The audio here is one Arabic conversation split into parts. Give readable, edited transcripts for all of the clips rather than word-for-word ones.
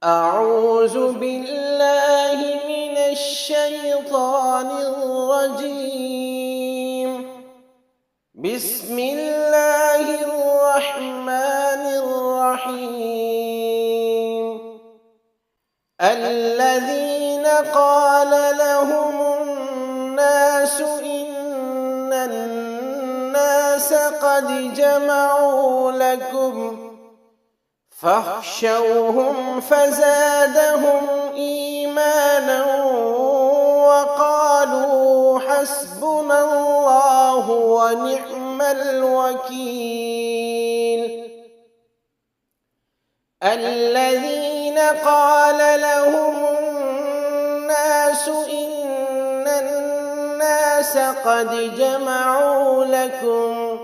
أعوذ بالله من الشيطان الرجيم. بسم الله الرحمن الرحيم. الذين قال لهم الناس إن الناس قد جمعوا لكم فاخشوهم فزادهم إيمانا وقالوا حسبنا الله ونعم الوكيل. الذين قال لهم الناس إن الناس قد جمعوا لكم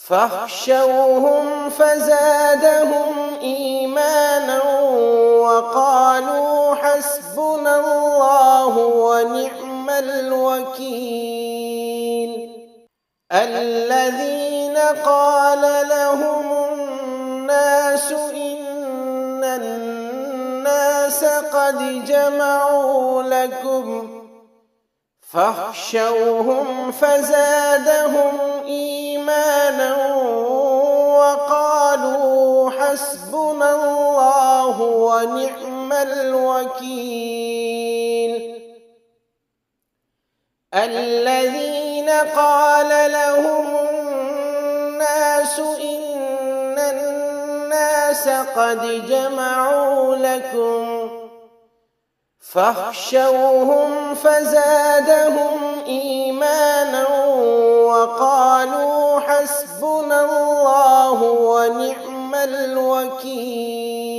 فاخشوهم فزادهم إيمانا وقالوا حسبنا الله ونعم الوكيل. الذين قال لهم الناس إن الناس قد جمعوا لكم فاخشوهم فزادهم إيمانا وقالوا حسبنا الله ونعم الوكيل. الذين قال لهم الناس إن الناس قد جمعوا لكم فاخشوهم فزادهم إيمانا وقالوا حسبنا الله ونعم الوكيل.